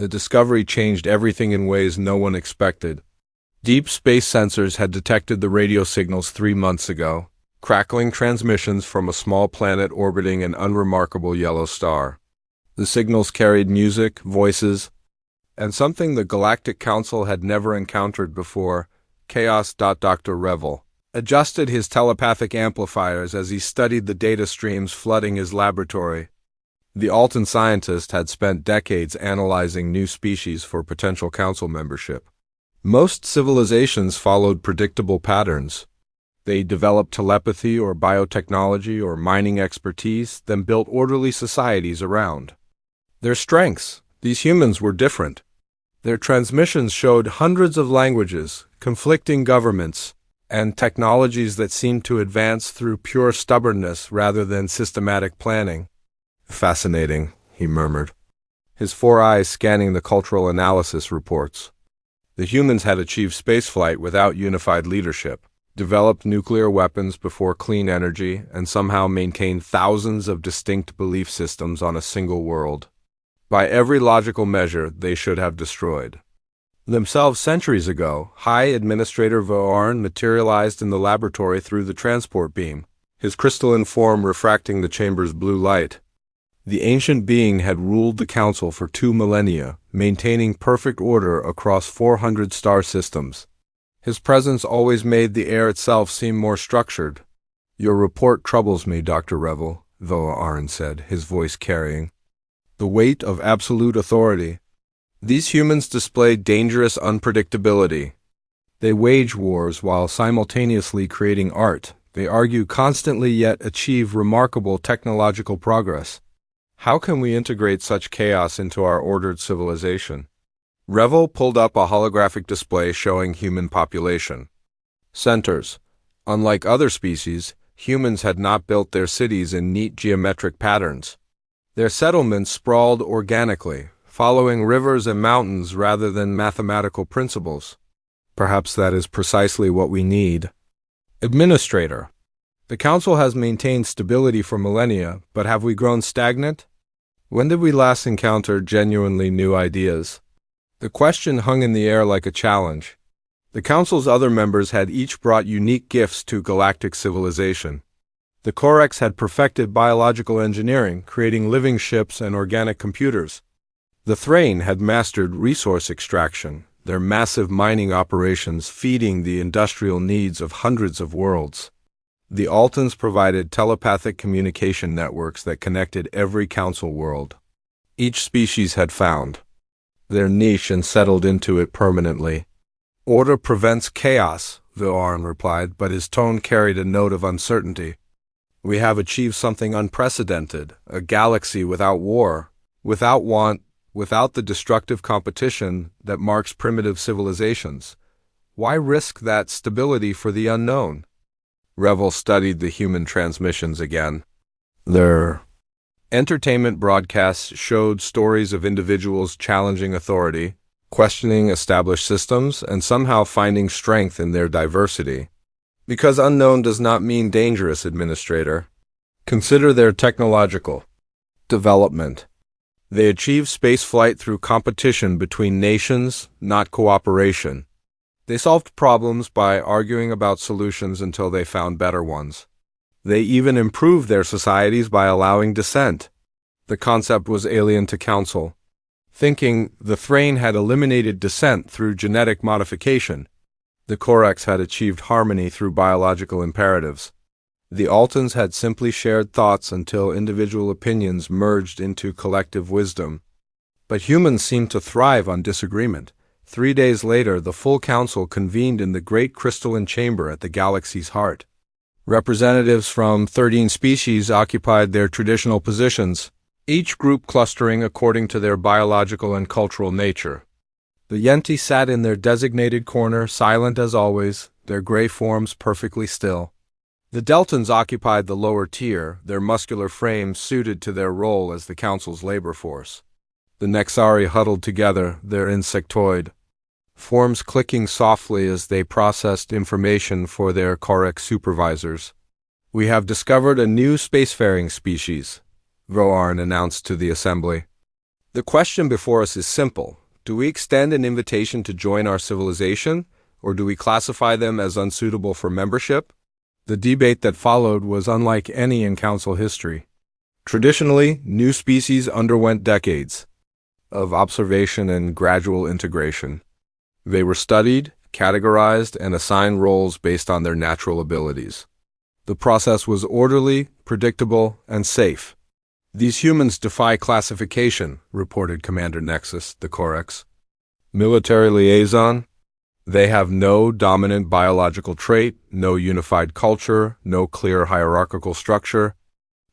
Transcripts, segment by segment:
The discovery changed everything in ways no one expected. Deep space sensors had detected the radio signals 3 months ago, crackling transmissions from a small planet orbiting an unremarkable yellow star. The signals carried music, voices, and something the Galactic Council had never encountered before: chaos. Dr. Revel adjusted his telepathic amplifiers as he studied the data streams flooding his laboratory. The Alton scientist had spent decades analyzing new species for potential council membership. Most civilizations followed predictable patterns. They developed telepathy or biotechnology or mining expertise, then built orderly societies around their strengths. These humans were different. Their transmissions showed hundreds of languages, conflicting governments, and technologies that seemed to advance through pure stubbornness rather than systematic planning. "Fascinating," he murmured, his 4 eyes scanning the cultural analysis reports. The humans had achieved spaceflight without unified leadership, developed nuclear weapons before clean energy, and somehow maintained thousands of distinct belief systems on a single world. By every logical measure, they should have destroyed themselves centuries ago. High Administrator Voarn materialized in the laboratory through the transport beam, his crystalline form refracting the chamber's blue light. The ancient being had ruled the council for 2 millennia, maintaining perfect order across 400 star systems. His presence always made the air itself seem more structured. "Your report troubles me, Dr. Revel," Voarn said, his voice carrying the weight of absolute authority. "These humans display dangerous unpredictability. They wage wars while simultaneously creating art. They argue constantly yet achieve remarkable technological progress. How can we integrate such chaos into our ordered civilization?" Revel pulled up a holographic display showing human population centers. Unlike other species, humans had not built their cities in neat geometric patterns. Their settlements sprawled organically, following rivers and mountains rather than mathematical principles. "Perhaps that is precisely what we need." Administrator: "The Council has maintained stability for millennia, but have we grown stagnant? When did we last encounter genuinely new ideas?" The question hung in the air like a challenge. The Council's other members had each brought unique gifts to galactic civilization. The Corex had perfected biological engineering, creating living ships and organic computers. The Thrain had mastered resource extraction, their massive mining operations feeding the industrial needs of hundreds of worlds. The Altons provided telepathic communication networks that connected every council world. Each species had found their niche and settled into it permanently. "Order prevents chaos," Voarn replied, but his tone carried a note of uncertainty. "We have achieved something unprecedented, a galaxy without war, without want, without the destructive competition that marks primitive civilizations. Why risk that stability for the unknown?" Revel studied the human transmissions again. Their entertainment broadcasts showed stories of individuals challenging authority, questioning established systems, and somehow finding strength in their diversity. Because unknown does not mean dangerous, Administrator. Consider their technological development. They achieved spaceflight through competition between nations, not cooperation. They solved problems by arguing about solutions until they found better ones. They even improved their societies by allowing dissent. The concept was alien to Council. Thinking the Thrain had eliminated dissent through genetic modification. The Corex had achieved harmony through biological imperatives. The Altons had simply shared thoughts until individual opinions merged into collective wisdom. But humans seemed to thrive on disagreement. 3 days later, the full council convened in the great crystalline chamber at the galaxy's heart. Representatives from 13 species occupied their traditional positions, each group clustering according to their biological and cultural nature. The Yenti sat in their designated corner, silent as always, their gray forms perfectly still. The Deltans occupied the lower tier, their muscular frames suited to their role as the Council's labor force. The Nexari huddled together, their insectoid forms clicking softly as they processed information for their Corex supervisors. "We have discovered a new spacefaring species," Voarn announced to the assembly. The question before us is simple. Do we extend an invitation to join our civilization, or do we classify them as unsuitable for membership? The debate that followed was unlike any in Council history. Traditionally, new species underwent decades of observation and gradual integration. They were studied, categorized, and assigned roles based on their natural abilities. The process was orderly, predictable, and safe. These humans defy classification, reported Commander Nexus, the Corex. Military liaison? They have no dominant biological trait, no unified culture, no clear hierarchical structure.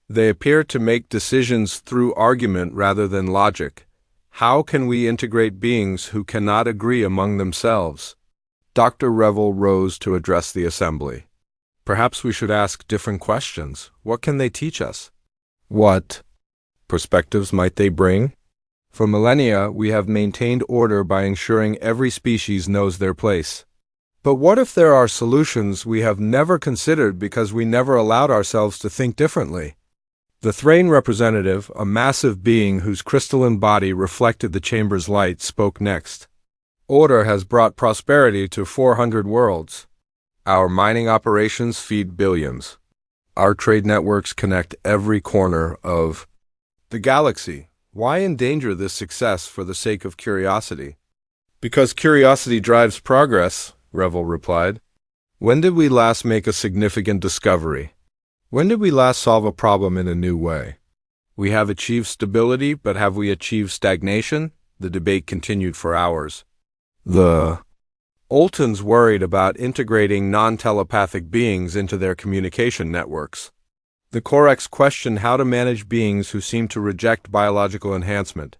They appear to make decisions through argument rather than logic. How can we integrate beings who cannot agree among themselves? Dr. Revel rose to address the assembly. Perhaps we should ask different questions. What can they teach us? What perspectives might they bring? For millennia, we have maintained order by ensuring every species knows their place. But what if there are solutions we have never considered because we never allowed ourselves to think differently? The Thrain representative, a massive being whose crystalline body reflected the chamber's light, spoke next. Order has brought prosperity to 400 worlds. Our mining operations feed billions. Our trade networks connect every corner of the galaxy. Why endanger this success for the sake of curiosity? Because curiosity drives progress, Revel replied. When did we last make a significant discovery? When did we last solve a problem in a new way? We have achieved stability, but have we achieved stagnation? The debate continued for hours. The Oltons worried about integrating non-telepathic beings into their communication networks. The Corex questioned how to manage beings who seem to reject biological enhancement.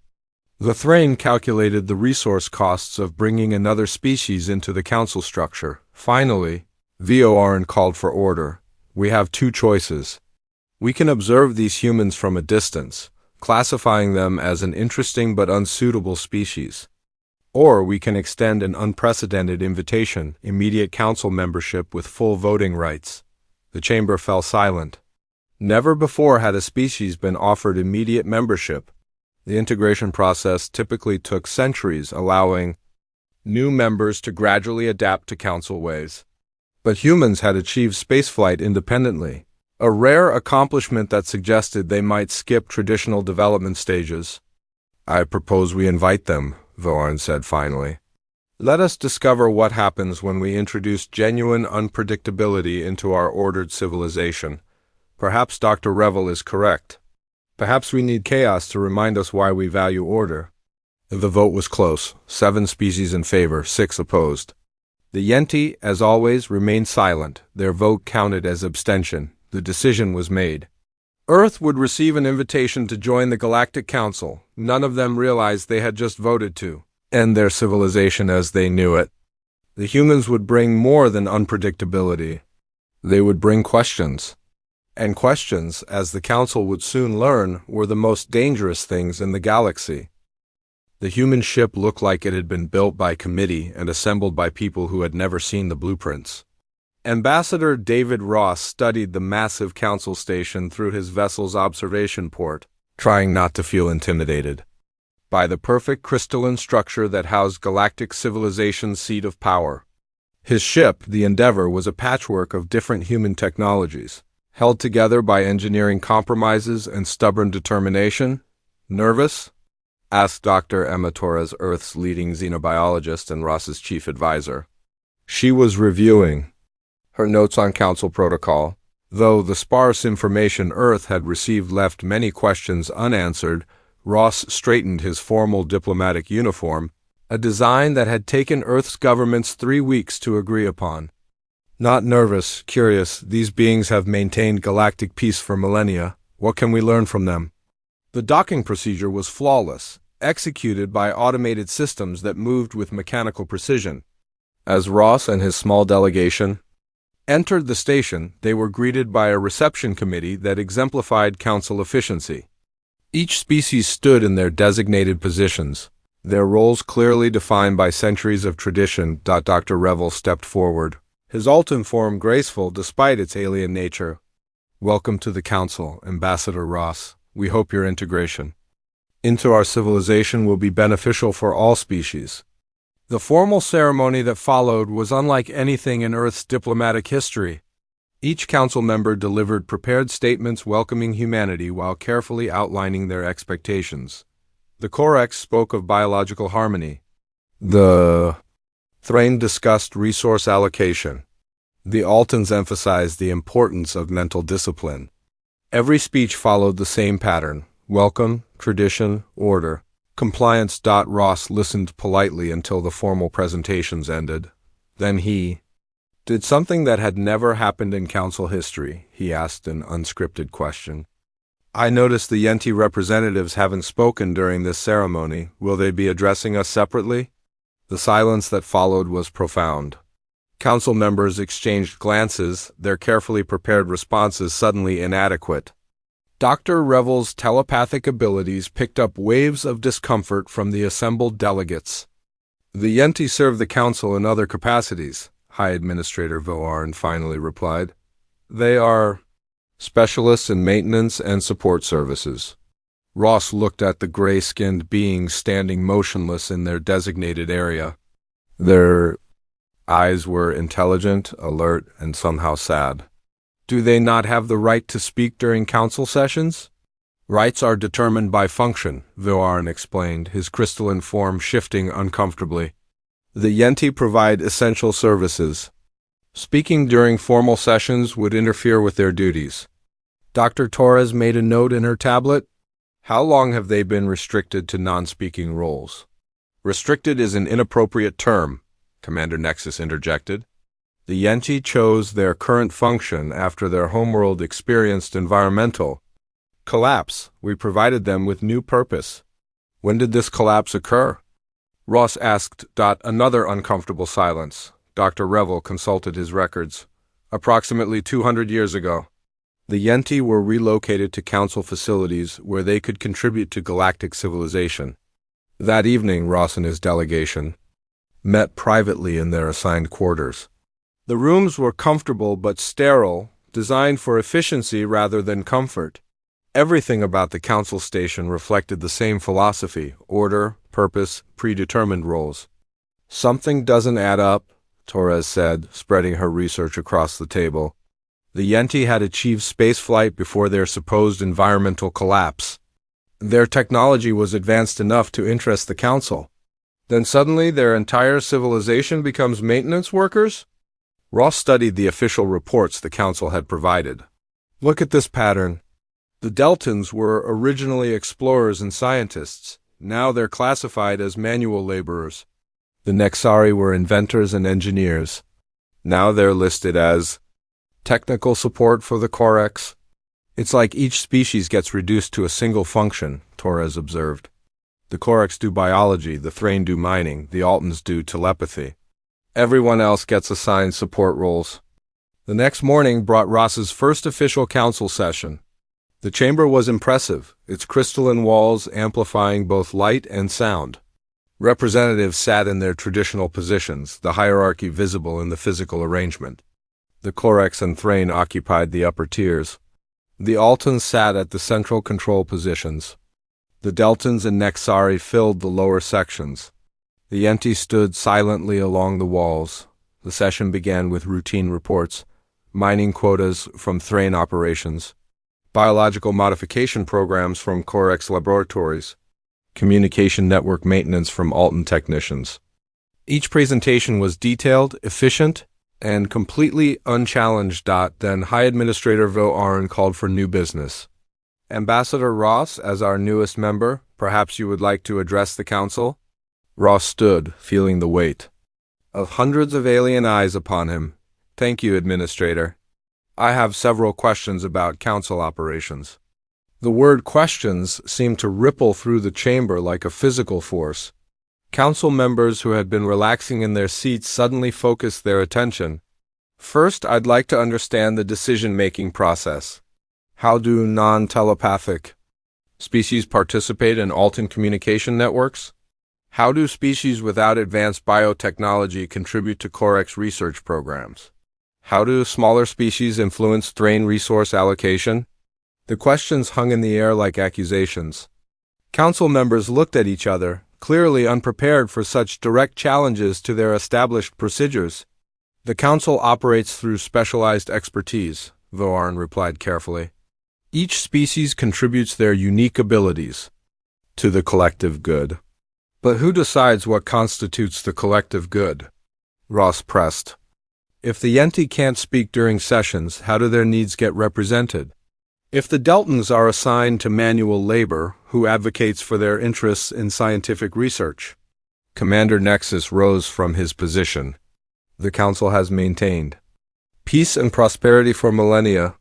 The Thrain calculated the resource costs of bringing another species into the council structure. Finally, Vorn called for order. We have two choices. We can observe these humans from a distance, classifying them as an interesting but unsuitable species. Or we can extend an unprecedented invitation, immediate council membership with full voting rights. The chamber fell silent. Never before had a species been offered immediate membership. The integration process typically took centuries, allowing new members to gradually adapt to council ways. But humans had achieved spaceflight independently, a rare accomplishment that suggested they might skip traditional development stages. I propose we invite them, Vorn said finally. Let us discover what happens when we introduce genuine unpredictability into our ordered civilization. Perhaps Dr. Revel is correct. Perhaps we need chaos to remind us why we value order. The vote was close. 7 species in favor, 6 opposed. The Yenti, as always, remained silent. Their vote counted as abstention. The decision was made. Earth would receive an invitation to join the Galactic Council. None of them realized they had just voted to end their civilization as they knew it. The humans would bring more than unpredictability. They would bring questions. And questions, as the Council would soon learn, were the most dangerous things in the galaxy. The human ship looked like it had been built by committee and assembled by people who had never seen the blueprints. Ambassador David Ross studied the massive council station through his vessel's observation port, trying not to feel intimidated by the perfect crystalline structure that housed galactic civilization's seat of power. His ship, the Endeavor, was a patchwork of different human technologies, held together by engineering compromises and stubborn determination. Nervous? Asked Dr. Emma Torres, Earth's leading xenobiologist and Ross's chief advisor. She was reviewing her notes on council protocol, though the sparse information Earth had received left many questions unanswered. Ross straightened his formal diplomatic uniform, a design that had taken Earth's governments 3 weeks to agree upon. Not nervous, curious, these beings have maintained galactic peace for millennia. What can we learn from them? The docking procedure was flawless, executed by automated systems that moved with mechanical precision. As Ross and his small delegation entered the station, they were greeted by a reception committee that exemplified council efficiency. Each species stood in their designated positions, their roles clearly defined by centuries of tradition. Dr. Revel stepped forward, his Alton form graceful despite its alien nature. Welcome to the council, Ambassador Ross. We hope your integration into our civilization will be beneficial for all species. The formal ceremony that followed was unlike anything in Earth's diplomatic history. Each council member delivered prepared statements welcoming humanity while carefully outlining their expectations. The Corex spoke of biological harmony. The Thrain discussed resource allocation. The Altans emphasized the importance of mental discipline. Every speech followed the same pattern: welcome, tradition, order, compliance. Ross listened politely until the formal presentations ended. Then he did something that had never happened in council history. He asked an unscripted question. I noticed the Yenti representatives haven't spoken during this ceremony. Will they be addressing us separately? The silence that followed was profound. Council members exchanged glances, their carefully prepared responses suddenly inadequate. Dr. Revel's telepathic abilities picked up waves of discomfort from the assembled delegates. The Yenti serve the council in other capacities, High Administrator Voarn finally replied. They are specialists in maintenance and support services. Ross looked at the gray-skinned beings standing motionless in their designated area. Their eyes were intelligent, alert, and somehow sad. Do they not have the right to speak during council sessions? Rights are determined by function, Voarn explained, his crystalline form shifting uncomfortably. The Yenti provide essential services. Speaking during formal sessions would interfere with their duties. Dr. Torres made a note in her tablet. How long have they been restricted to non-speaking roles? Restricted is an inappropriate term, Commander Nexus interjected. The Yenti chose their current function after their homeworld experienced environmental collapse. We provided them with new purpose. When did this collapse occur? Ross asked. Another uncomfortable silence. Dr. Revel consulted his records. Approximately 200 years ago. The Yenti were relocated to council facilities where they could contribute to galactic civilization. That evening, Ross and his delegation met privately in their assigned quarters. The rooms were comfortable but sterile, designed for efficiency rather than comfort. Everything about the council station reflected the same philosophy: order, purpose, predetermined roles. Something doesn't add up, Torres said, spreading her research across the table. The Yenti had achieved spaceflight before their supposed environmental collapse. Their technology was advanced enough to interest the council. Then suddenly their entire civilization becomes maintenance workers? Ross studied the official reports the council had provided. Look at this pattern. The Deltans were originally explorers and scientists. Now they're classified as manual laborers. The Nexari were inventors and engineers. Now they're listed as technical support for the Corex. It's like each species gets reduced to a single function, Torres observed. The Corex do biology, the Thrain do mining, the Altans do telepathy. Everyone else gets assigned support roles. The next morning brought Ross's first official council session. The chamber was impressive, its crystalline walls amplifying both light and sound. Representatives sat in their traditional positions, the hierarchy visible in the physical arrangement. The Corex and Thrain occupied the upper tiers. The Altans sat at the central control positions. The Deltans and Nexari filled the lower sections. The Yenti stood silently along the walls. The session began with routine reports, mining quotas from Thrain operations, biological modification programs from Corex laboratories, communication network maintenance from Altan technicians. Each presentation was detailed, efficient, and completely unchallenged. Then High Administrator Voarn called for new business. Ambassador Ross, as our newest member, perhaps you would like to address the council? Ross stood, feeling the weight of hundreds of alien eyes upon him. Thank you, Administrator. I have several questions about council operations. The word questions seemed to ripple through the chamber like a physical force. Council members who had been relaxing in their seats suddenly focused their attention. First, I'd like to understand the decision-making process. How do non-telepathic species participate in Altan communication networks? How do species without advanced biotechnology contribute to Corex research programs? How do smaller species influence Thrain resource allocation? The questions hung in the air like accusations. Council members looked at each other, clearly unprepared for such direct challenges to their established procedures. The Council operates through specialized expertise, Voarn replied carefully. Each species contributes their unique abilities to the collective good. But who decides what constitutes the collective good? Ross pressed. If the Yenti can't speak during sessions, how do their needs get represented? If the Deltans are assigned to manual labor, who advocates for their interests in scientific research? Commander Nexus rose from his position. The Council has maintained peace and prosperity for millennia.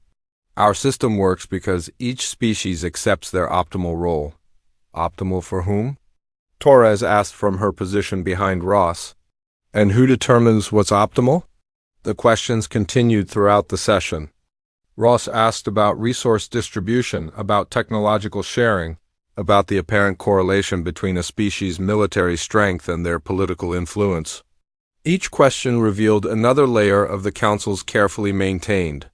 Our system works because each species accepts their optimal role. Optimal for whom? Torres asked from her position behind Ross. And who determines what's optimal? The questions continued throughout the session. Ross asked about resource distribution, about technological sharing, about the apparent correlation between a species' military strength and their political influence. Each question revealed another layer of the Council's carefully maintained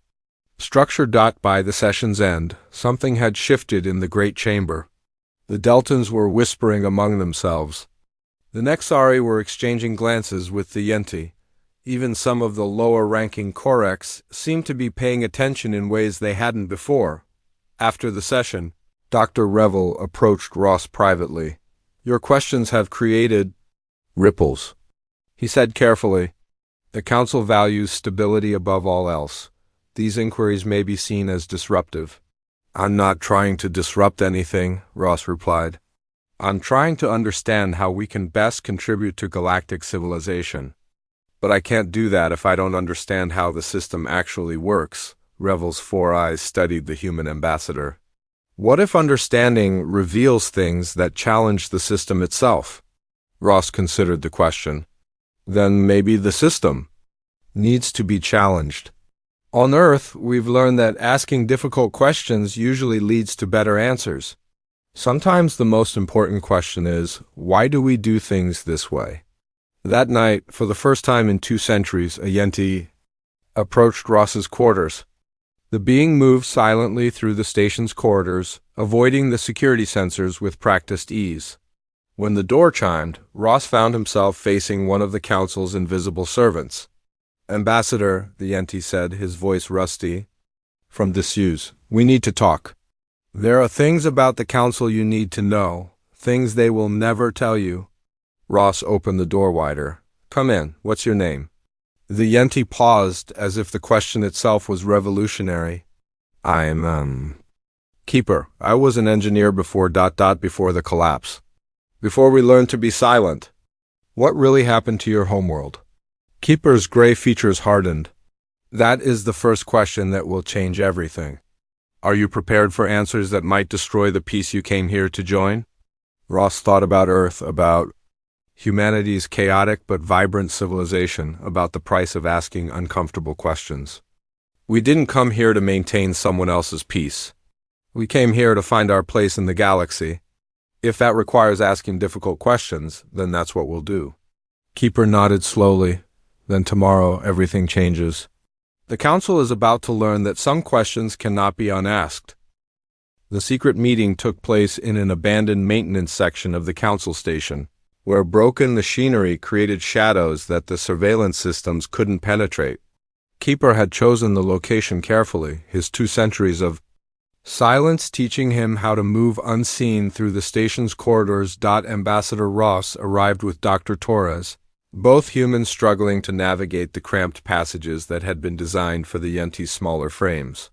structure. By the session's end, something had shifted in the Great Chamber. The Deltans were whispering among themselves. The Nexari were exchanging glances with the Yenti. Even some of the lower-ranking Koreks seemed to be paying attention in ways they hadn't before. After the session, Dr. Revel approached Ross privately. Your questions have created ripples, he said carefully. The Council values stability above all else. These inquiries may be seen as disruptive. I'm not trying to disrupt anything, Ross replied. I'm trying to understand how we can best contribute to galactic civilization. But I can't do that if I don't understand how the system actually works. Revel's 4 eyes studied the human ambassador. What if understanding reveals things that challenge the system itself? Ross considered the question. Then maybe the system needs to be challenged. On Earth, we've learned that asking difficult questions usually leads to better answers. Sometimes the most important question is, why do we do things this way? That night, for the first time in 2 centuries, a Yenti approached Ross's quarters. The being moved silently through the station's corridors, avoiding the security sensors with practiced ease. When the door chimed, Ross found himself facing one of the Council's invisible servants. Ambassador, the Yenti said, his voice rusty from disuse, we need to talk. There are things about the Council you need to know, things they will never tell you. Ross opened the door wider. Come in. What's your name? The Yenti paused, as if the question itself was revolutionary. I'm, Keeper. I was an engineer before the collapse. Before we learned to be silent. What really happened to your homeworld? Keeper's gray features hardened. That is the first question that will change everything. Are you prepared for answers that might destroy the peace you came here to join? Ross thought about Earth, about humanity's chaotic but vibrant civilization, about the price of asking uncomfortable questions. We didn't come here to maintain someone else's peace. We came here to find our place in the galaxy. If that requires asking difficult questions, then that's what we'll do. Keeper nodded slowly. Then tomorrow everything changes. The Council is about to learn that some questions cannot be unasked. The secret meeting took place in an abandoned maintenance section of the Council station, where broken machinery created shadows that the surveillance systems couldn't penetrate. Keeper had chosen the location carefully, his 2 centuries of silence teaching him how to move unseen through the station's corridors. Ambassador Ross arrived with Dr. Torres, both humans struggling to navigate the cramped passages that had been designed for the Yenti's smaller frames.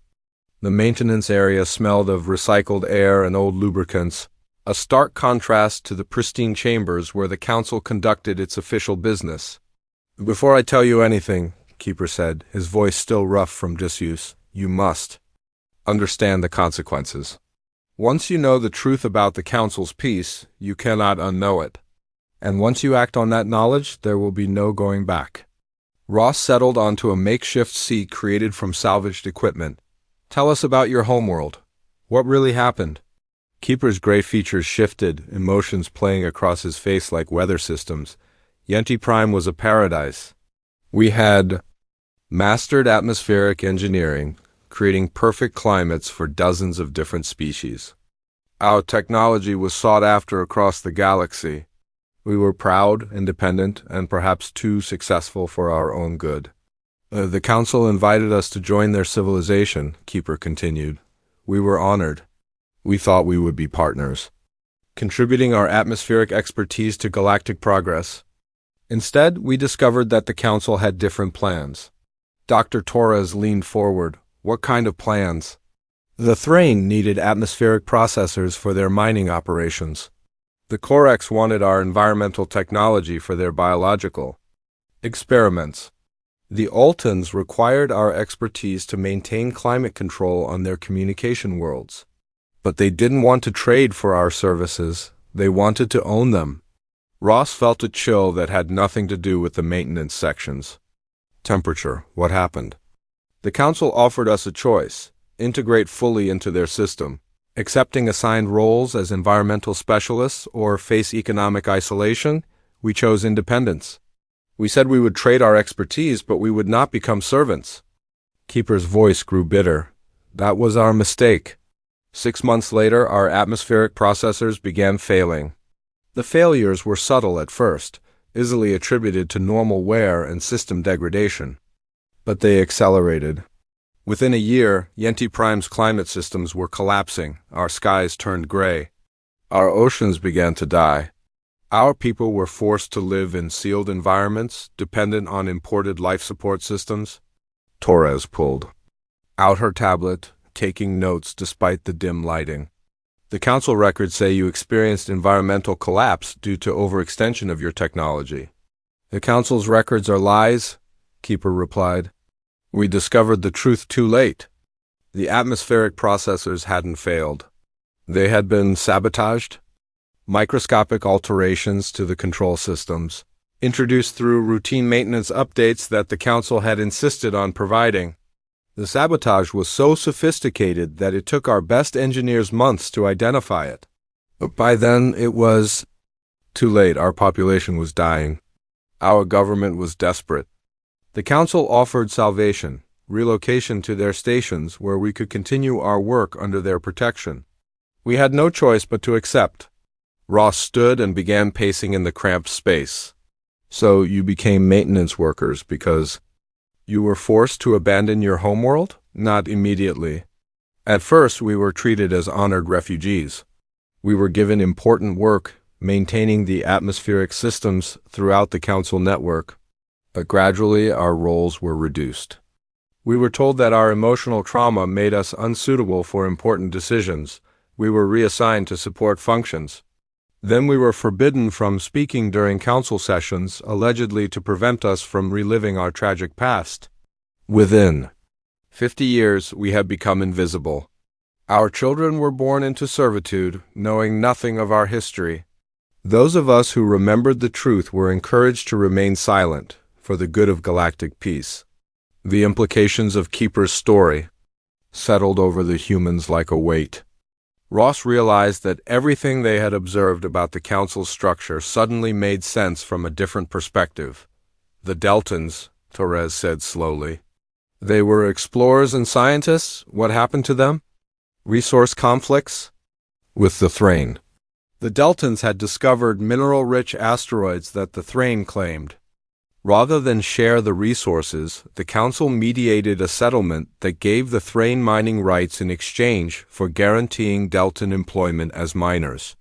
The maintenance area smelled of recycled air and old lubricants, a stark contrast to the pristine chambers where the Council conducted its official business. Before I tell you anything, Keeper said, his voice still rough from disuse, you must understand the consequences. Once you know the truth about the Council's peace, you cannot unknow it. And once you act on that knowledge, there will be no going back. Ross settled onto a makeshift seat created from salvaged equipment. Tell us about your homeworld. What really happened? Keeper's gray features shifted, emotions playing across his face like weather systems. Yenti Prime was a paradise. We had mastered atmospheric engineering, creating perfect climates for dozens of different species. Our technology was sought after across the galaxy. We were proud, independent, and perhaps too successful for our own good. The Council invited us to join their civilization, Keeper continued. We were honored. We thought we would be partners, contributing our atmospheric expertise to galactic progress. Instead, we discovered that the Council had different plans. Dr. Torres leaned forward. What kind of plans? The Thrain needed atmospheric processors for their mining operations. The Corex wanted our environmental technology for their biological experiments. The Altans required our expertise to maintain climate control on their communication worlds. But they didn't want to trade for our services. They wanted to own them. Ross felt a chill that had nothing to do with the maintenance sections. Temperature, what happened? The Council offered us a choice: integrate fully into their system, accepting assigned roles as environmental specialists, or face economic isolation. We chose independence. We said we would trade our expertise, but we would not become servants. Keeper's voice grew bitter. That was our mistake. 6 months later, our atmospheric processors began failing. The failures were subtle at first, easily attributed to normal wear and system degradation. But they accelerated. Within a year, Yenti Prime's climate systems were collapsing. Our skies turned gray. Our oceans began to die. Our people were forced to live in sealed environments, dependent on imported life support systems. Torres pulled out her tablet, taking notes despite the dim lighting. The Council records say you experienced environmental collapse due to overextension of your technology. The Council's records are lies, Keeper replied. We discovered the truth too late. The atmospheric processors hadn't failed. They had been sabotaged. Microscopic alterations to the control systems, introduced through routine maintenance updates that the Council had insisted on providing. The sabotage was so sophisticated that it took our best engineers months to identify it. But by then, it was too late. Our population was dying. Our government was desperate. The Council offered salvation, relocation to their stations where we could continue our work under their protection. We had no choice but to accept. Ross stood and began pacing in the cramped space. So you became maintenance workers because you were forced to abandon your homeworld? Not immediately. At first, we were treated as honored refugees. We were given important work, maintaining the atmospheric systems throughout the Council network. But gradually, our roles were reduced. We were told that our emotional trauma made us unsuitable for important decisions. We were reassigned to support functions. Then we were forbidden from speaking during Council sessions, allegedly to prevent us from reliving our tragic past. Within 50 years, we had become invisible. Our children were born into servitude, knowing nothing of our history. Those of us who remembered the truth were encouraged to remain silent, for the good of galactic peace. The implications of Keeper's story settled over the humans like a weight. Ross realized that everything they had observed about the Council's structure suddenly made sense from a different perspective. The Deltans, Torres said slowly. They were explorers and scientists. What happened to them? Resource conflicts? With the Thrain. The Deltans had discovered mineral-rich asteroids that the Thrain claimed. Rather than share the resources, the Council mediated a settlement that gave the Thrain mining rights in exchange for guaranteeing Deltan employment as miners.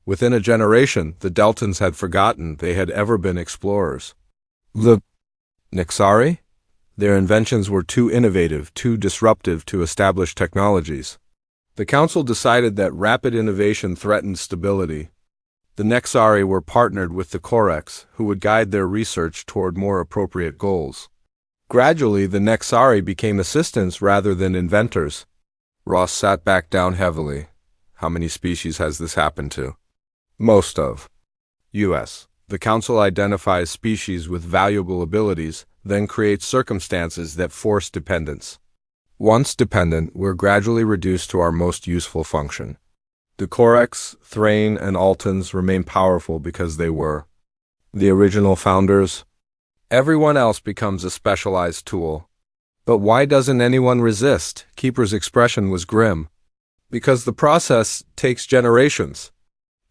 Within a generation, the Deltans had forgotten they had ever been explorers. The Nexari? Their inventions were too innovative, too disruptive to established technologies. The Council decided that rapid innovation threatened stability. The Nexari were partnered with the Corex, who would guide their research toward more appropriate goals. Gradually, the Nexari became assistants rather than inventors. Ross sat back down heavily. How many species has this happened to? Most of. U.S. The Council identifies species with valuable abilities, then creates circumstances that force dependence. Once dependent, we're gradually reduced to our most useful function. The Corex, Thrain, and Altans remain powerful because they were the original founders. Everyone else becomes a specialized tool. But why doesn't anyone resist? Keeper's expression was grim. Because the process takes generations.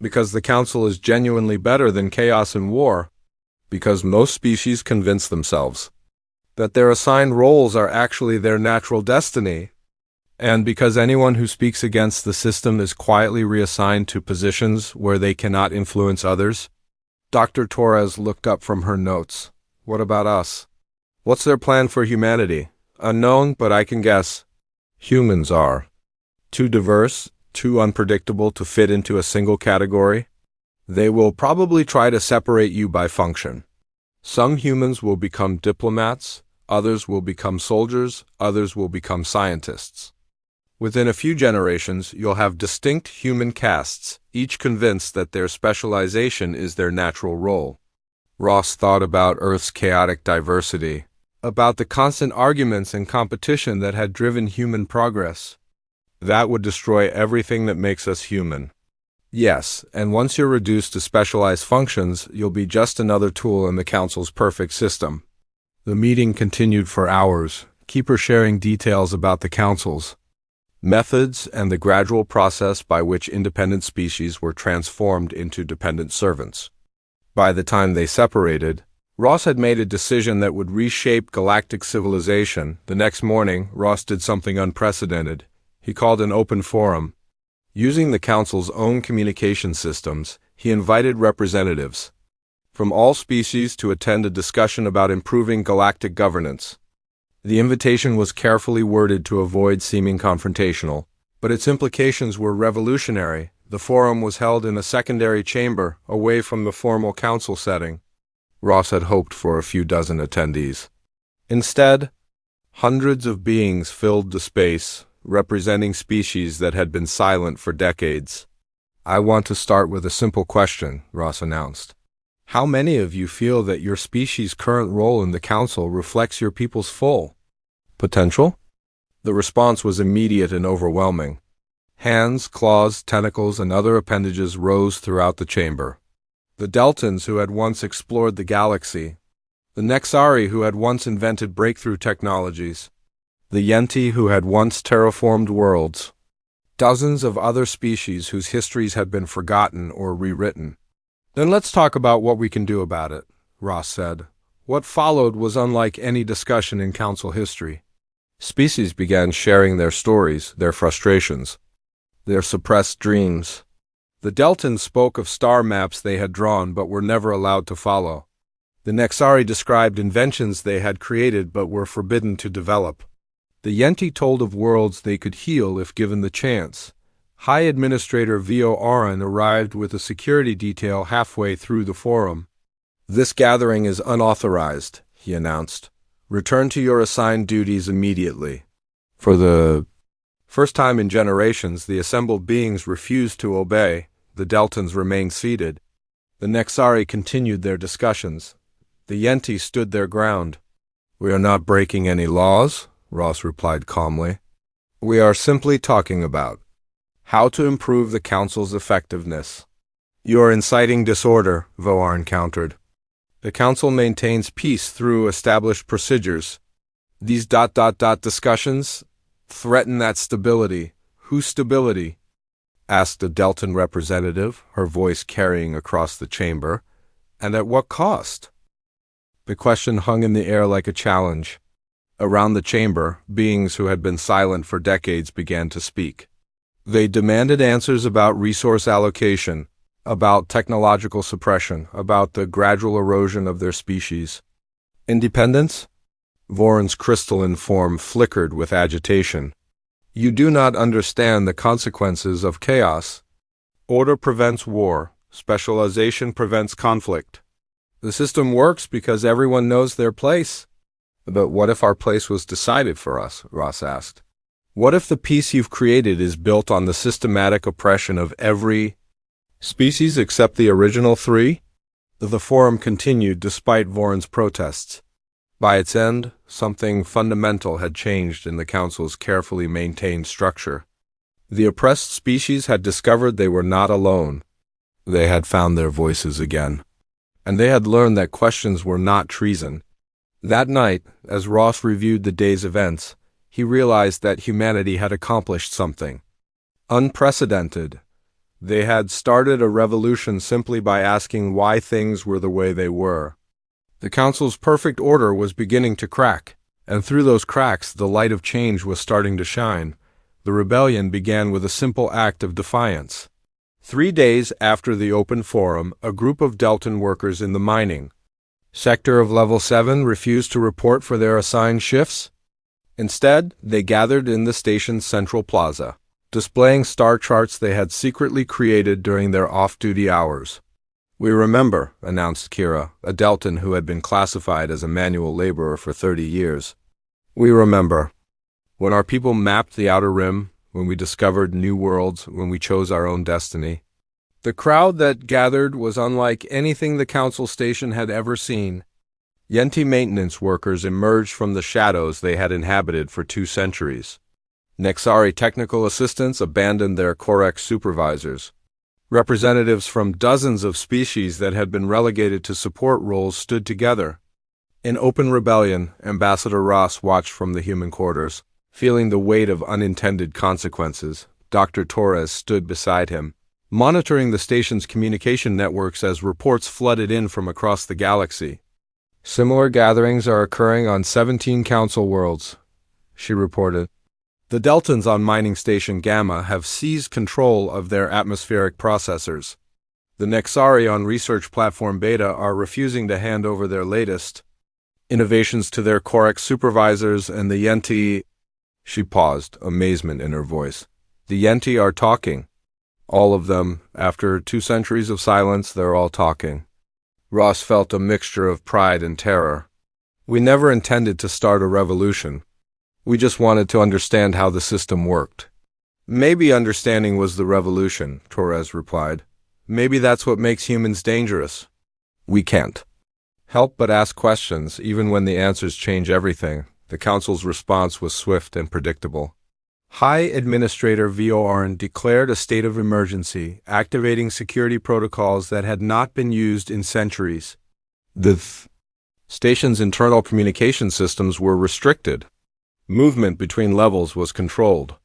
Because the Council is genuinely better than chaos and war. Because most species convince themselves that their assigned roles are actually their natural destiny. And because anyone who speaks against the system is quietly reassigned to positions where they cannot influence others. Dr. Torres looked up from her notes. What about us? What's their plan for humanity? Unknown, but I can guess. Humans are too diverse, too unpredictable to fit into a single category. They will probably try to separate you by function. Some humans will become diplomats, others will become soldiers, others will become scientists. Within a few generations, you'll have distinct human castes, each convinced that their specialization is their natural role. Ross thought about Earth's chaotic diversity, about the constant arguments and competition that had driven human progress. That would destroy everything that makes us human. Yes, and once you're reduced to specialized functions, you'll be just another tool in the Council's perfect system. The meeting continued for hours, Keeper sharing details about the Council's methods and the gradual process by which independent species were transformed into dependent servants. By the time they separated, Ross had made a decision that would reshape galactic civilization. The next morning, Ross did something unprecedented. He called an open forum. Using the Council's own communication systems, he invited representatives from all species to attend a discussion about improving galactic governance. The invitation was carefully worded to avoid seeming confrontational, but its implications were revolutionary. The forum was held in a secondary chamber, away from the formal council setting. Ross had hoped for a few dozen attendees. Instead, hundreds of beings filled the space, representing species that had been silent for decades. I want to start with a simple question, Ross announced. How many of you feel that your species' current role in the Council reflects your people's full potential? The response was immediate and overwhelming. Hands, claws, tentacles, and other appendages rose throughout the chamber. The Deltans, who had once explored the galaxy. The Nexari, who had once invented breakthrough technologies. The Yenti, who had once terraformed worlds. Dozens of other species whose histories had been forgotten or rewritten. Then let's talk about what we can do about it, Ross said. What followed was unlike any discussion in Council history. Species began sharing their stories, their frustrations, their suppressed dreams. The Deltans spoke of star maps they had drawn but were never allowed to follow. The Nexari described inventions they had created but were forbidden to develop. The Yenti told of worlds they could heal if given the chance. High Administrator Vio Aran arrived with a security detail halfway through the forum. This gathering is unauthorized, he announced. Return to your assigned duties immediately. For the first time in generations, the assembled beings refused to obey. The Deltans remained seated. The Nexari continued their discussions. The Yenti stood their ground. We are not breaking any laws, Ross replied calmly. We are simply talking about how to improve the Council's effectiveness. You are inciting disorder, Voarn countered. The Council maintains peace through established procedures. These discussions threaten that stability. Whose stability? Asked a Deltan representative, her voice carrying across the chamber. And at what cost? The question hung in the air like a challenge. Around the chamber, beings who had been silent for decades began to speak. They demanded answers about resource allocation, about technological suppression, about the gradual erosion of their species. Independence? Voron's crystalline form flickered with agitation. You do not understand the consequences of chaos. Order prevents war. Specialization prevents conflict. The system works because everyone knows their place. But what if our place was decided for us? Ross asked. What if the peace you've created is built on the systematic oppression of every species except the original three? The forum continued despite Voron's protests. By its end, something fundamental had changed in the Council's carefully maintained structure. The oppressed species had discovered they were not alone. They had found their voices again. And they had learned that questions were not treason. That night, as Ross reviewed the day's events, he realized that humanity had accomplished something. Unprecedented. They had started a revolution simply by asking why things were the way they were. The Council's perfect order was beginning to crack, and through those cracks the light of change was starting to shine. The rebellion began with a simple act of defiance. 3 days after the open forum, a group of Delton workers in the mining sector of Level 7 refused to report for their assigned shifts. Instead, they gathered in the station's central plaza, displaying star charts they had secretly created during their off-duty hours. "We remember," announced Kira, a Delton who had been classified as a manual laborer for 30 years. "We remember. When our people mapped the Outer Rim, when we discovered new worlds, when we chose our own destiny." The crowd that gathered was unlike anything the Council station had ever seen. Yenti maintenance workers emerged from the shadows they had inhabited for 2 centuries. Nexari technical assistants abandoned their Corex supervisors. Representatives from dozens of species that had been relegated to support roles stood together. In open rebellion, Ambassador Ross watched from the human quarters. Feeling the weight of unintended consequences, Dr. Torres stood beside him, monitoring the station's communication networks as reports flooded in from across the galaxy. "Similar gatherings are occurring on 17 Council worlds," she reported. "The Deltons on Mining Station Gamma have seized control of their atmospheric processors. The Nexari on Research Platform Beta are refusing to hand over their latest innovations to their Corex supervisors, and the Yenti—" She paused, amazement in her voice. "The Yenti are talking. All of them. After 2 centuries of silence, they're all talking." Ross felt a mixture of pride and terror. "We never intended to start a revolution. We just wanted to understand how the system worked." "Maybe understanding was the revolution," Torres replied. "Maybe that's what makes humans dangerous. We can't help but ask questions, even when the answers change everything." The Council's response was swift and predictable. High Administrator Vorn declared a state of emergency, activating security protocols that had not been used in centuries. The station's internal communication systems were restricted. Movement between levels was controlled.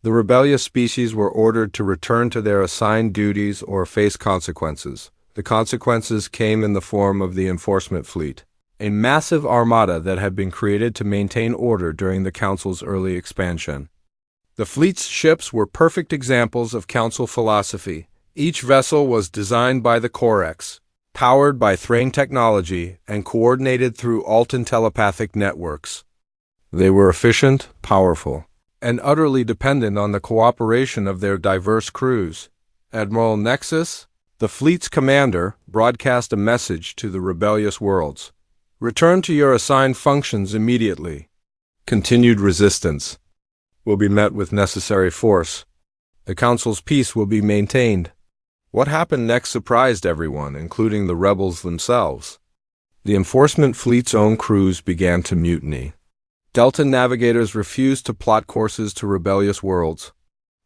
The rebellious species were ordered to return to their assigned duties or face consequences. The consequences came in the form of the enforcement fleet, a massive armada that had been created to maintain order during the Council's early expansion. The fleet's ships were perfect examples of Council philosophy. Each vessel was designed by the Corex, powered by Thrain technology, and coordinated through Altan telepathic networks. They were efficient, powerful, and utterly dependent on the cooperation of their diverse crews. Admiral Nexus, the fleet's commander, broadcast a message to the rebellious worlds. "Return to your assigned functions immediately. Continued resistance will be met with necessary force. The Council's peace will be maintained." What happened next surprised everyone, including the rebels themselves. The enforcement fleet's own crews began to mutiny. Delta navigators refused to plot courses to rebellious worlds.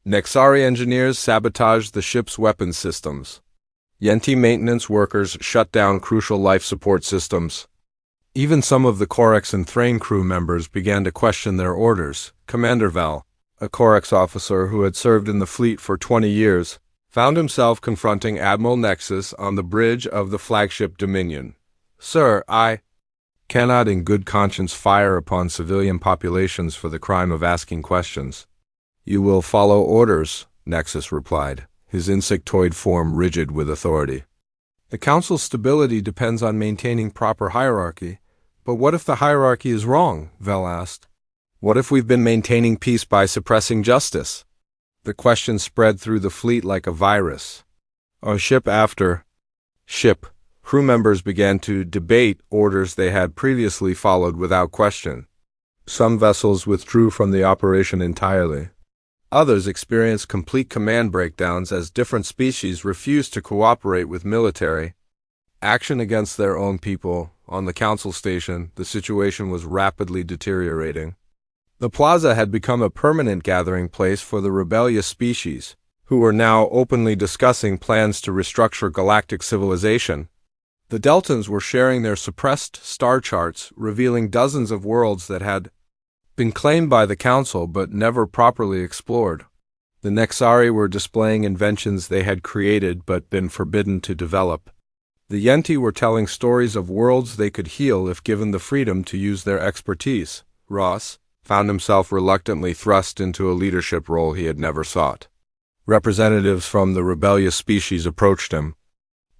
Nexari engineers sabotaged the ship's weapons systems. Yenti maintenance workers shut down crucial life support systems. Even some of the Corex and Thrain crew members began to question their orders. Commander Val, a Corex officer who had served in the fleet for 20 years, found himself confronting Admiral Nexus on the bridge of the flagship Dominion. "Sir, I cannot in good conscience fire upon civilian populations for the crime of asking questions." "You will follow orders," Nexus replied, his insectoid form rigid with authority. "The Council's stability depends on maintaining proper hierarchy. But what if the hierarchy is wrong?" Vel asked. "What if we've been maintaining peace by suppressing justice?" The question spread through the fleet like a virus. On ship after ship, crew members began to debate orders they had previously followed without question. Some vessels withdrew from the operation entirely. Others experienced complete command breakdowns as different species refused to cooperate with military action against their own people. On the Council station, the situation was rapidly deteriorating. The plaza had become a permanent gathering place for the rebellious species, who were now openly discussing plans to restructure galactic civilization. The Deltons were sharing their suppressed star charts, revealing dozens of worlds that had been claimed by the Council but never properly explored. The Nexari were displaying inventions they had created but been forbidden to develop. The Yenti were telling stories of worlds they could heal if given the freedom to use their expertise. Ross found himself reluctantly thrust into a leadership role he had never sought. Representatives from the rebellious species approached him,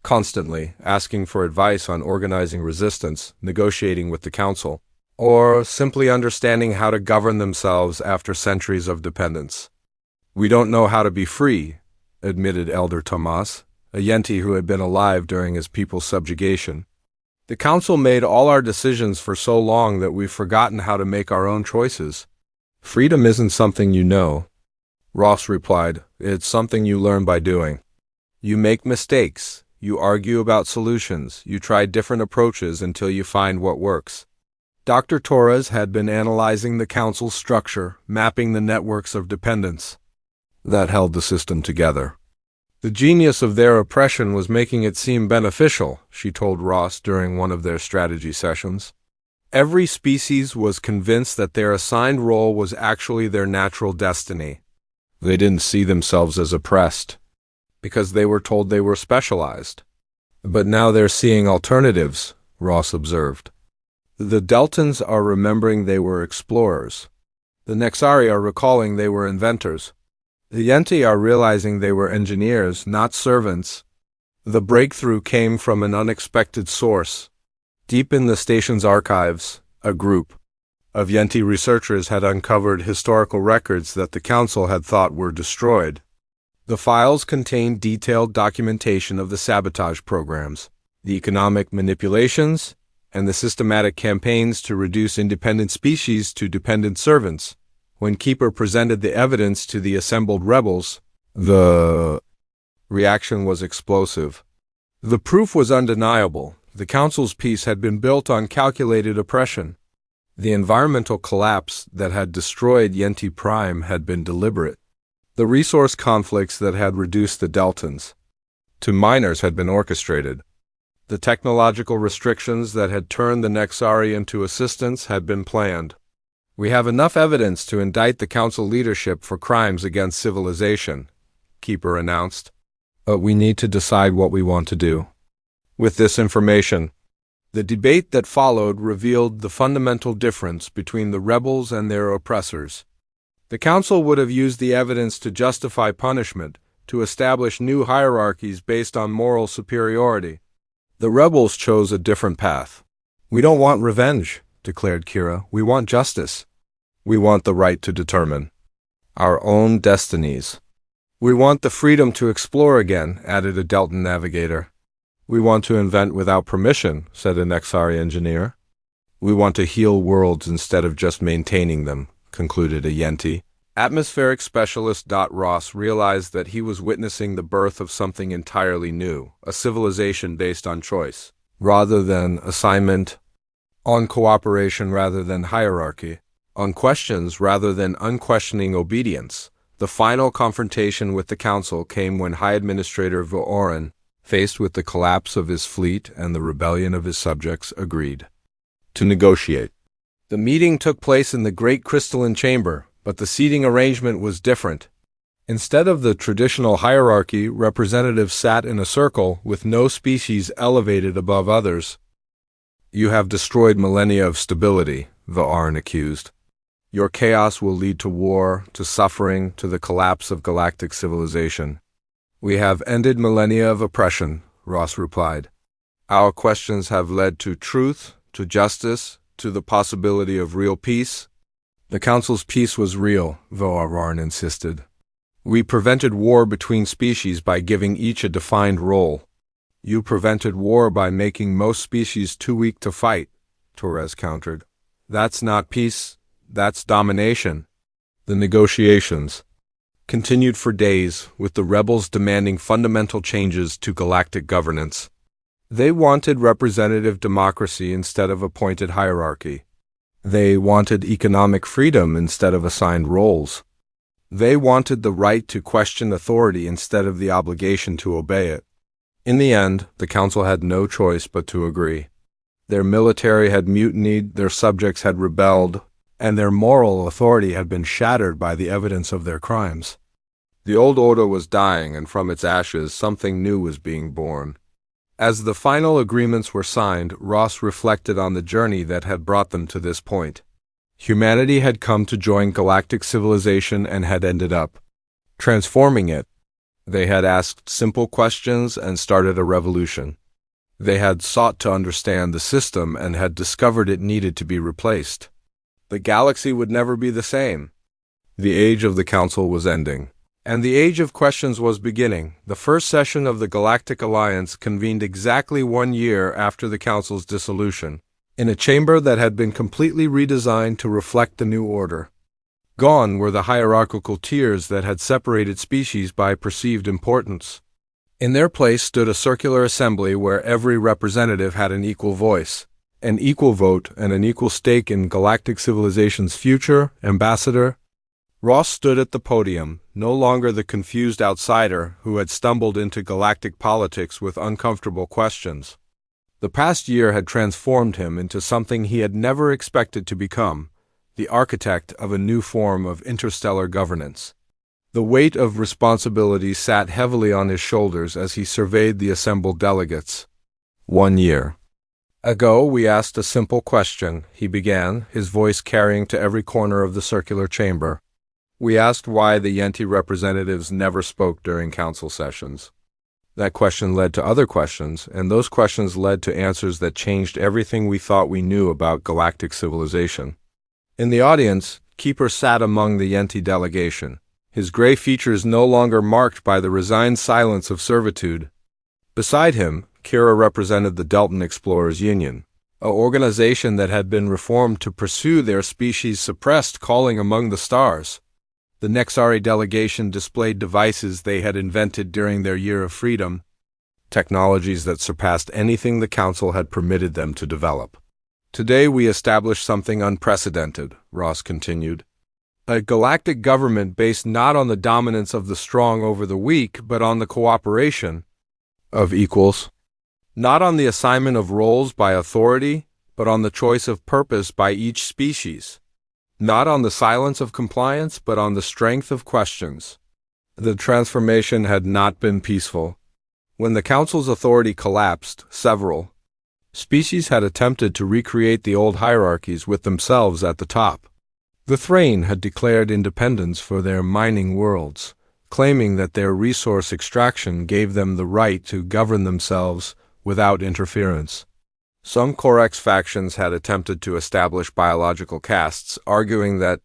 constantly asking for advice on organizing resistance, negotiating with the council, or simply understanding how to govern themselves after centuries of dependence. "We don't know how to be free," admitted Elder Tomas, a Yenti who had been alive during his people's subjugation. "The council made all our decisions for so long that we've forgotten how to make our own choices." "Freedom isn't something you know," Ross replied. "It's something you learn by doing. You make mistakes, you argue about solutions, you try different approaches until you find what works." Dr. Torres had been analyzing the council's structure, mapping the networks of dependence that held the system together. "The genius of their oppression was making it seem beneficial," she told Ross during one of their strategy sessions. Every species was convinced that their assigned role was actually their natural destiny. They didn't see themselves as oppressed, because they were told they were specialized. "But now they're seeing alternatives," Ross observed. "The Deltans are remembering they were explorers. The Nexari are recalling they were inventors. The Yenti are realizing they were engineers, not servants." The breakthrough came from an unexpected source. Deep in the station's archives, a group of Yenti researchers had uncovered historical records that the council had thought were destroyed. The files contained detailed documentation of the sabotage programs, the economic manipulations, and the systematic campaigns to reduce independent species to dependent servants. When Keeper presented the evidence to the assembled rebels, the reaction was explosive. The proof was undeniable. The council's peace had been built on calculated oppression. The environmental collapse that had destroyed Yenti Prime had been deliberate. The resource conflicts that had reduced the Deltans to minors had been orchestrated. The technological restrictions that had turned the Nexari into assistants had been planned. "We have enough evidence to indict the council leadership for crimes against civilization," Keeper announced. "But we need to decide what we want to do with this information." The debate that followed revealed the fundamental difference between the rebels and their oppressors. The council would have used the evidence to justify punishment, to establish new hierarchies based on moral superiority. The rebels chose a different path. "We don't want revenge," declared Kira. "We want justice. We want the right to determine our own destinies. We want the freedom to explore again," added a Deltan navigator. "We want to invent without permission," said a Nexari engineer. "We want to heal worlds instead of just maintaining them," concluded a Yenti. Atmospheric specialist Ross realized that he was witnessing the birth of something entirely new, a civilization based on choice rather than assignment, on cooperation rather than hierarchy, on questions rather than unquestioning obedience. The final confrontation with the council came when High Administrator Vo'oran, faced with the collapse of his fleet and the rebellion of his subjects, agreed to negotiate. The meeting took place in the Great Crystalline Chamber, but the seating arrangement was different. Instead of the traditional hierarchy, representatives sat in a circle with no species elevated above others. "You have destroyed millennia of stability," Vo'oran accused. "Your chaos will lead to war, to suffering, to the collapse of galactic civilization." "We have ended millennia of oppression," Ross replied. "Our questions have led to truth, to justice, to the possibility of real peace." "The council's peace was real," Vo'oran insisted. "We prevented war between species by giving each a defined role." "You prevented war by making most species too weak to fight," Torres countered. "That's not peace, that's domination." The negotiations continued for days, with the rebels demanding fundamental changes to galactic governance. They wanted representative democracy instead of appointed hierarchy. They wanted economic freedom instead of assigned roles. They wanted the right to question authority instead of the obligation to obey it. In the end, the council had no choice but to agree. Their military had mutinied, their subjects had rebelled, and their moral authority had been shattered by the evidence of their crimes. The old order was dying, and from its ashes something new was being born. As the final agreements were signed, Ross reflected on the journey that had brought them to this point. Humanity had come to join galactic civilization and had ended up transforming it. They had asked simple questions and started a revolution. They had sought to understand the system and had discovered it needed to be replaced. The galaxy would never be the same. The age of the Council was ending, and the age of questions was beginning. The first session of the Galactic Alliance convened exactly 1 year after the Council's dissolution, in a chamber that had been completely redesigned to reflect the new order. Gone were the hierarchical tiers that had separated species by perceived importance. In their place stood a circular assembly where every representative had an equal voice, an equal vote, and an equal stake in galactic civilization's future. Ambassador Ross stood at the podium, no longer the confused outsider who had stumbled into galactic politics with uncomfortable questions. The past year had transformed him into something he had never expected to become, the architect of a new form of interstellar governance. The weight of responsibility sat heavily on his shoulders as he surveyed the assembled delegates. 1 year ago, we asked a simple question, he began, his voice carrying to every corner of the circular chamber. We asked why the Yenti representatives never spoke during council sessions. That question led to other questions, and those questions led to answers that changed everything we thought we knew about galactic civilization. In the audience, Keeper sat among the Yenti delegation, his gray features no longer marked by the resigned silence of servitude. Beside him, Kira represented the Deltan Explorers Union, an organization that had been reformed to pursue their species-suppressed calling among the stars. The Nexari delegation displayed devices they had invented during their year of freedom, technologies that surpassed anything the Council had permitted them to develop. Today we established something unprecedented, Ross continued. A galactic government based not on the dominance of the strong over the weak, but on the cooperation of equals. Not on the assignment of roles by authority, but on the choice of purpose by each species. Not on the silence of compliance, but on the strength of questions. The transformation had not been peaceful. When the Council's authority collapsed, several species had attempted to recreate the old hierarchies with themselves at the top. The Thrain had declared independence for their mining worlds, claiming that their resource extraction gave them the right to govern themselves without interference. Some Corex factions had attempted to establish biological castes, arguing that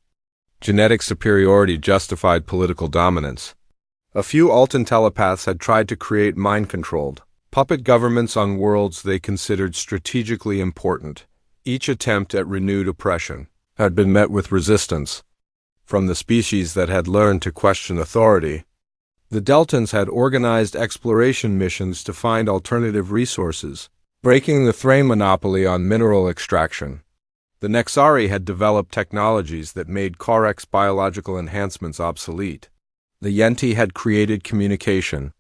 genetic superiority justified political dominance. A few Altan telepaths had tried to create mind-controlled, puppet governments on worlds they considered strategically important. Each attempt at renewed oppression had been met with resistance from the species that had learned to question authority. The Deltans had organized exploration missions to find alternative resources, breaking the Thrain monopoly on mineral extraction. The Nexari had developed technologies that made Corex biological enhancements obsolete. The Yenti had created communication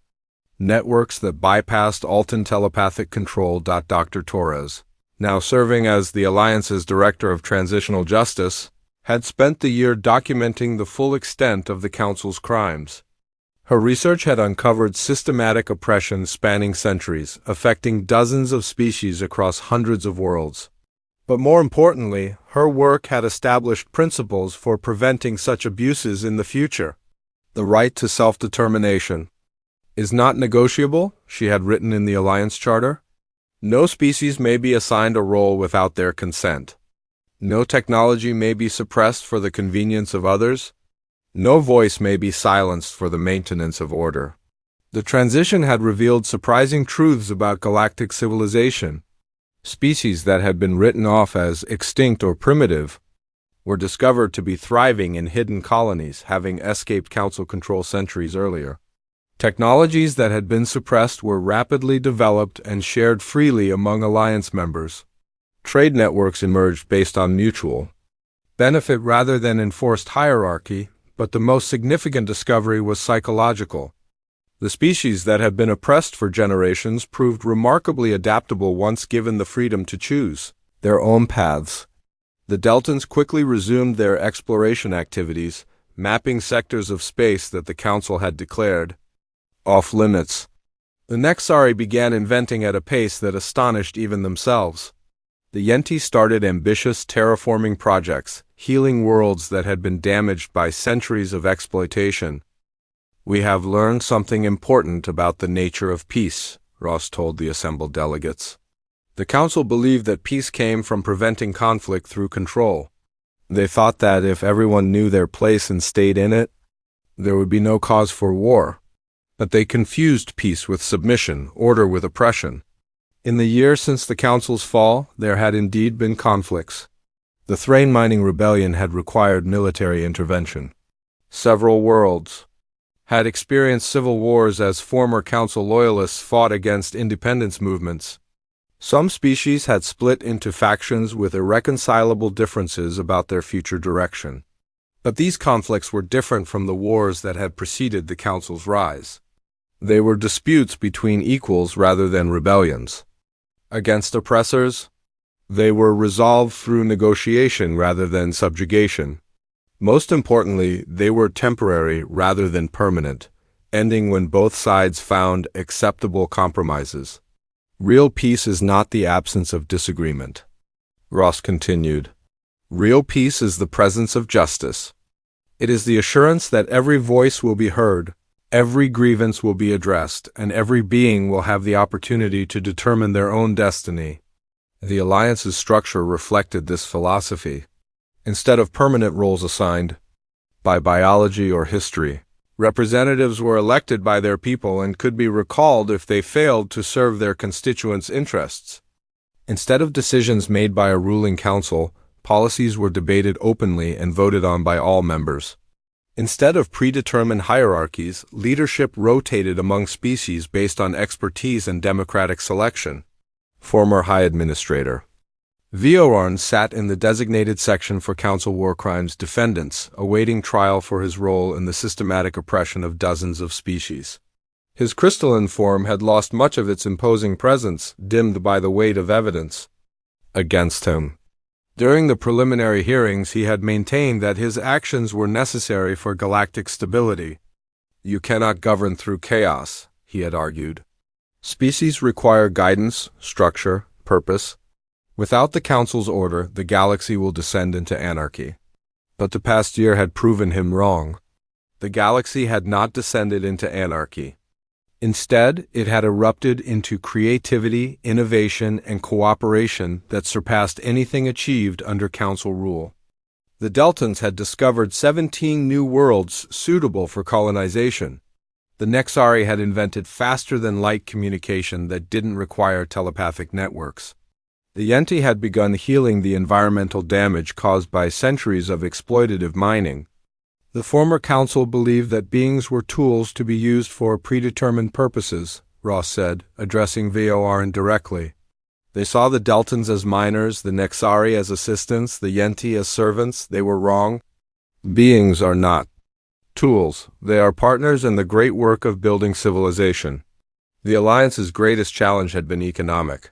networks that bypassed Altan telepathic control. Dr. Torres, now serving as the Alliance's Director of Transitional Justice, had spent the year documenting the full extent of the Council's crimes. Her research had uncovered systematic oppression spanning centuries, affecting dozens of species across hundreds of worlds. But more importantly, her work had established principles for preventing such abuses in the future. The right to self-determination is not negotiable, she had written in the Alliance Charter. No species may be assigned a role without their consent. No technology may be suppressed for the convenience of others. No voice may be silenced for the maintenance of order. The transition had revealed surprising truths about galactic civilization. Species that had been written off as extinct or primitive were discovered to be thriving in hidden colonies, having escaped Council control centuries earlier. Technologies that had been suppressed were rapidly developed and shared freely among Alliance members. Trade networks emerged based on mutual benefit rather than enforced hierarchy, but the most significant discovery was psychological. The species that had been oppressed for generations proved remarkably adaptable once given the freedom to choose their own paths. The Deltans quickly resumed their exploration activities, mapping sectors of space that the Council had declared off-limits. The Nexari began inventing at a pace that astonished even themselves. The Yenti started ambitious terraforming projects, healing worlds that had been damaged by centuries of exploitation. "We have learned something important about the nature of peace," Ross told the assembled delegates. The Council believed that peace came from preventing conflict through control. They thought that if everyone knew their place and stayed in it, there would be no cause for war. But they confused peace with submission, order with oppression. In the year since the Council's fall, there had indeed been conflicts. The Thrain mining rebellion had required military intervention. Several worlds had experienced civil wars as former Council loyalists fought against independence movements. Some species had split into factions with irreconcilable differences about their future direction. But these conflicts were different from the wars that had preceded the Council's rise. They were disputes between equals rather than rebellions. Against oppressors, they were resolved through negotiation rather than subjugation. Most importantly, they were temporary rather than permanent, ending when both sides found acceptable compromises. Real peace is not the absence of disagreement, Ross continued. Real peace is the presence of justice. It is the assurance that every voice will be heard, every grievance will be addressed, and every being will have the opportunity to determine their own destiny. The Alliance's structure reflected this philosophy. Instead of permanent roles assigned by biology or history, representatives were elected by their people and could be recalled if they failed to serve their constituents' interests. Instead of decisions made by a ruling council, policies were debated openly and voted on by all members. Instead of predetermined hierarchies, leadership rotated among species based on expertise and democratic selection. Former High Administrator Viorarn sat in the designated section for Council war crimes defendants, awaiting trial for his role in the systematic oppression of dozens of species. His crystalline form had lost much of its imposing presence, dimmed by the weight of evidence against him. During the preliminary hearings, he had maintained that his actions were necessary for galactic stability. "You cannot govern through chaos," he had argued. "Species require guidance, structure, purpose. Without the Council's order, the galaxy will descend into anarchy." But the past year had proven him wrong. The galaxy had not descended into anarchy. Instead, it had erupted into creativity, innovation, and cooperation that surpassed anything achieved under Council rule. The Deltans had discovered 17 new worlds suitable for colonization. The Nexari had invented faster-than-light communication that didn't require telepathic networks. The Yenti had begun healing the environmental damage caused by centuries of exploitative mining. The former Council believed that beings were tools to be used for predetermined purposes, Ross said, addressing Viorarn directly. They saw the Deltans as miners, the Nexari as assistants, the Yenti as servants. They were wrong. Beings are not tools. They are partners in the great work of building civilization. The Alliance's greatest challenge had been economic.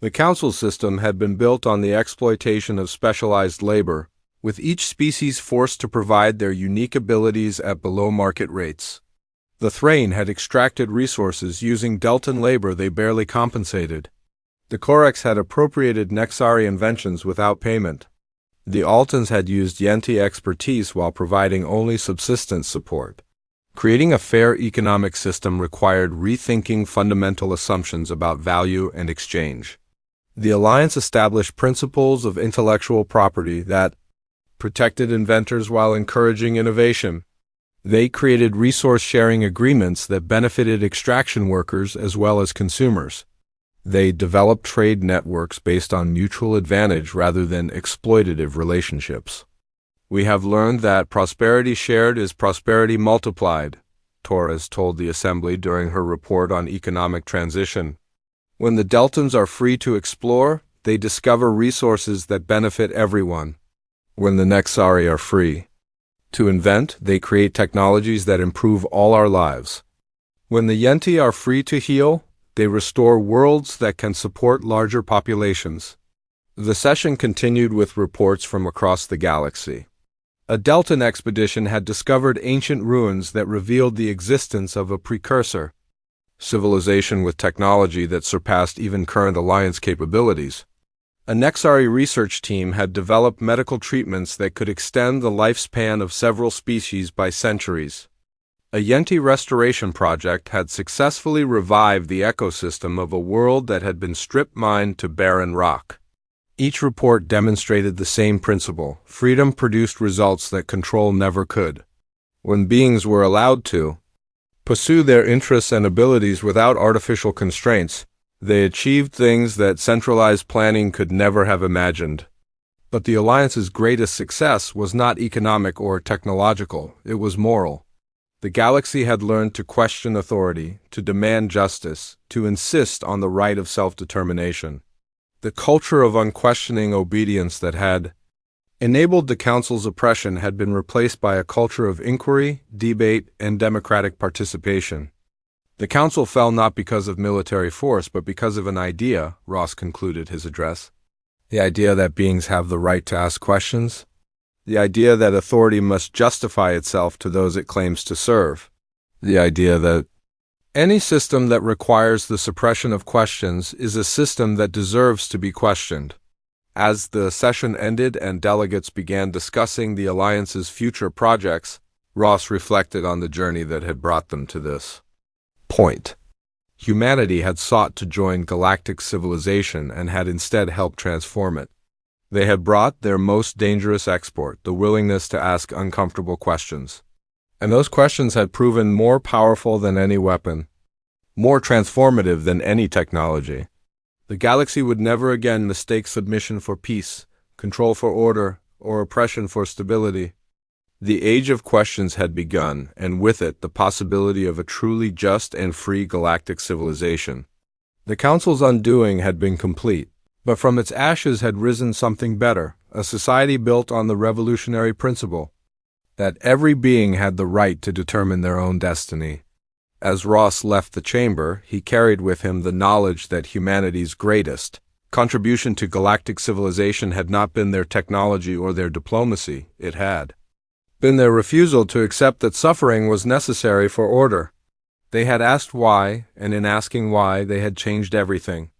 The Council system had been built on the exploitation of specialized labor, with each species forced to provide their unique abilities at below-market rates. The Thrain had extracted resources using Deltan labor they barely compensated. The Corax had appropriated Nexari inventions without payment. The Altans had used Yenti expertise while providing only subsistence support. Creating a fair economic system required rethinking fundamental assumptions about value and exchange. The Alliance established principles of intellectual property that protected inventors while encouraging innovation. They created resource-sharing agreements that benefited extraction workers as well as consumers. They developed trade networks based on mutual advantage rather than exploitative relationships. "We have learned that prosperity shared is prosperity multiplied," Torres told the Assembly during her report on economic transition. "When the Deltans are free to explore, they discover resources that benefit everyone. When the Nexari are free to invent, they create technologies that improve all our lives. When the Yenti are free to heal, they restore worlds that can support larger populations." The session continued with reports from across the galaxy. A Deltan expedition had discovered ancient ruins that revealed the existence of a precursor civilization with technology that surpassed even current Alliance capabilities. A Nexari research team had developed medical treatments that could extend the lifespan of several species by centuries. A Yenti restoration project had successfully revived the ecosystem of a world that had been strip-mined to barren rock. Each report demonstrated the same principle: freedom produced results that control never could. When beings were allowed to pursue their interests and abilities without artificial constraints, they achieved things that centralized planning could never have imagined. But the Alliance's greatest success was not economic or technological, it was moral. The galaxy had learned to question authority, to demand justice, to insist on the right of self-determination. The culture of unquestioning obedience that had enabled the Council's oppression had been replaced by a culture of inquiry, debate, and democratic participation. The Council fell not because of military force, but because of an idea, Ross concluded his address. The idea that beings have the right to ask questions. The idea that authority must justify itself to those it claims to serve. The idea that any system that requires the suppression of questions is a system that deserves to be questioned. As the session ended and delegates began discussing the Alliance's future projects, Ross reflected on the journey that had brought them to this point. Humanity had sought to join galactic civilization and had instead helped transform it. They had brought their most dangerous export, the willingness to ask uncomfortable questions. And those questions had proven more powerful than any weapon, more transformative than any technology. The galaxy would never again mistake submission for peace, control for order, or oppression for stability. The age of questions had begun, and with it the possibility of a truly just and free galactic civilization. The Council's undoing had been complete, but from its ashes had risen something better, a society built on the revolutionary principle that every being had the right to determine their own destiny. As Ross left the chamber, he carried with him the knowledge that humanity's greatest contribution to galactic civilization had not been their technology or their diplomacy, it had been their refusal to accept that suffering was necessary for order. They had asked why, and in asking why, they had changed everything.